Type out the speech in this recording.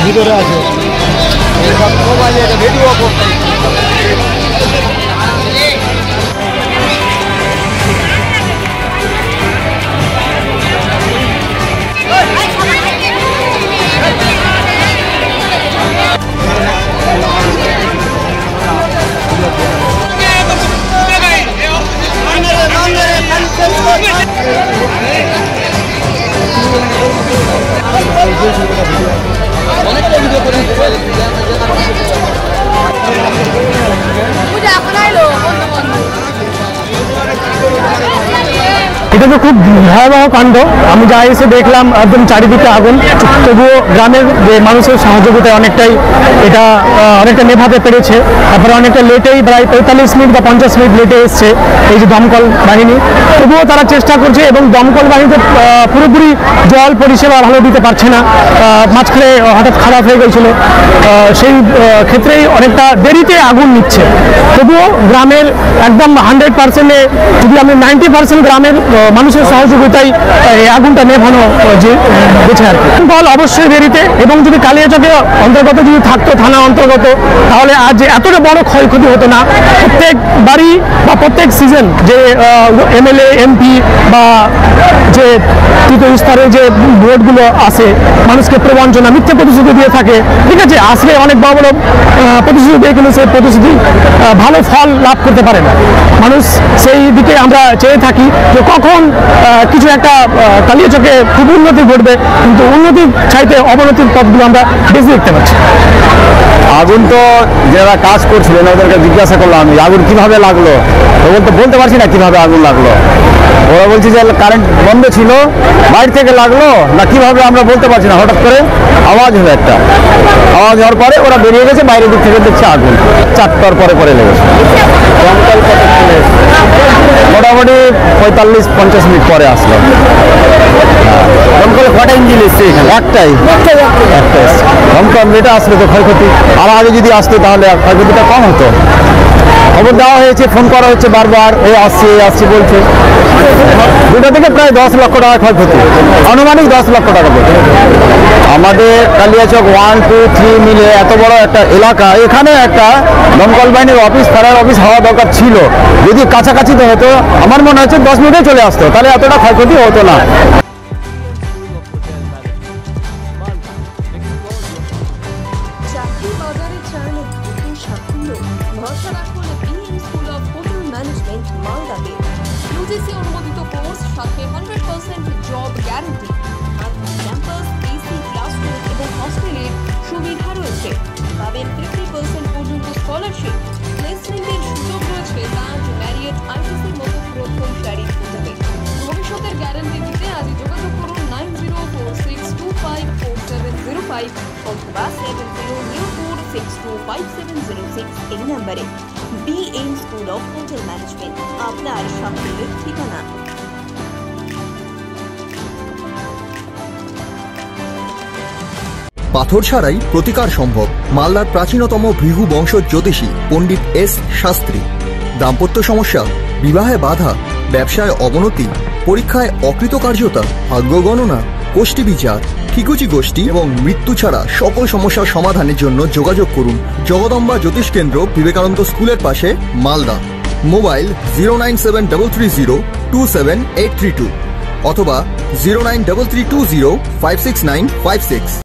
ভিতরে আছে মোবাইলে এটা ভিডিও করতে এটা তো খুব ভয়াবহ কাণ্ড। আমি যা এসে দেখলাম একদম চারিদিকে আগুন, তবুও গ্রামের যে মানুষের সহযোগিতায় অনেকটাই এটা অনেকটা নেভাতে পেরেছে। তারপরে অনেকটা লেটেই প্রায় 45 মিনিট বা 50 মিনিট লেটে এসছে এই যে দমকল বাহিনী, তবুও তারা চেষ্টা করছে এবং দমকল বাহিনীতে পুরোপুরি জল পরিষেবা ভালো দিতে পারছে না। মাঝখানে হঠাৎ খারাপ হয়ে গেছিল, সেই ক্ষেত্রেই অনেকটা দেরিতে আগুন নিচ্ছে। তবুও গ্রামের একদম 100%-এ যদি আমি 90% গ্রামের মানুষের সহযোগিতায় এই আগুনটা নেভানো গেছে আর কি। দমকল অবশ্যই দেরিতে, এবং যদি কালিয়াচকে অন্তর্গত যদি থাকতো থানা অন্তর্গত, তাহলে আজ এতটা বড় ক্ষয়ক্ষতি হতো না। প্রত্যেক বাড়ি বা প্রত্যেক সিজন যে এমএলএ এমপি বা যে তৃতীয় স্তরে যে বোর্ডগুলো আছে মানুষকে প্রবঞ্চনা মিথ্যে প্রতিশ্রুতি দিয়ে থাকে, ঠিক আছে, আসলে অনেক বড় বড় প্রতিশ্রুতি দিয়ে কিন্তু সেই প্রতিশ্রুতি ভালো ফল লাভ করতে পারে না। মানুষ সেই দিকে আমরা চেয়ে থাকি যে কখন কিছু একটা কালিয়াচকে খুব উন্নতি ঘটবে, কিন্তু উন্নতির চাইতে অবনতির পথগুলো আমরা বেশি দেখতে পাচ্ছি। আগুন তো যারা কাজ করছিলেন ওদেরকে জিজ্ঞাসা করলাম আগুন কিভাবে লাগলো, তো বলতে পারছি না কিভাবে আগুন লাগলো। ওরা বলছে যে কারেন্ট বন্ধ ছিল, বাইরে থেকে লাগলো না কিভাবে আমরা বলতে পারছি না। হঠাৎ করে আওয়াজ হলো, একটা আওয়াজ হওয়ার পরে ওরা বেরিয়ে গেছে, বাইরের দিক থেকে দেখছে আগুন 4টার পরে লেগেছে। মোটামুটি 45-50 মিনিট পরে আসলো। দমকলে কটা ইঞ্জিন এসছে এখানে? একটাই দমকল এটা আসলে তো ক্ষয়ক্ষতি, আর আগে যদি আসতো তাহলে ক্ষয়ক্ষতিটা কম হতো। খবর দেওয়া হয়েছে, ফোন করা হচ্ছে বারবার, এই আসছে বলছে। দুটা থেকে প্রায় 10 লক্ষ টাকা ক্ষয়ক্ষতি, আনুমানিক 10 লক্ষ টাকা পড়বে। আমাদের কালিয়াচক 1, 2, 3 মিলে এত বড় একটা এলাকা, এখানে একটা দমকল বাহিনীর অফিস, থানার অফিস হওয়া দরকার ছিল। যদি কাছাকাছি তো হতো, আমার মনে হচ্ছে 10 মিনিটে চলে আসতো, তাহলে এতটা ক্ষয়ক্ষতি হতো না। ইউজিসি অনুমোদিত কোর্স, সাথে 100% job guarantee, campus, AC classroom এবং হস্টেলের সুবিধা রয়েছে। পাবেন 50% পর্যন্ত স্কলারশিপ, প্লেসমেন্টের সুযোগ রয়েছে তাজ, ম্যারিয়েট, আইটিসির মতো প্রথম সারির হোটেলে। ভবিষ্যতের গ্যারান্টি দিতে আজই যোগাযোগ করুন 9046254705 অথবা 7004625706 এই নম্বরে। BM school of hotel management, আপনার স্বপ্নের ঠিকানা। পাথর ছাড়াই প্রতিকার সম্ভব। মালদার প্রাচীনতম ভৃগু বংশ জ্যোতিষী পণ্ডিত এস শাস্ত্রী। দাম্পত্য সমস্যা, বিবাহে বাধা, ব্যবসায় অবনতি, পরীক্ষায় অকৃতকার্যতা, ভাগ্য গণনা, কোষ্ঠী বিচার, ঠিকুচি গোষ্ঠী এবং মৃত্যু ছাড়া সকল সমস্যার সমাধানের জন্য যোগাযোগ করুন জগদম্বা জ্যোতিষ কেন্দ্র, বিবেকানন্দ স্কুলের পাশে, মালদা। মোবাইল 09730278332 অথবা 09332056956।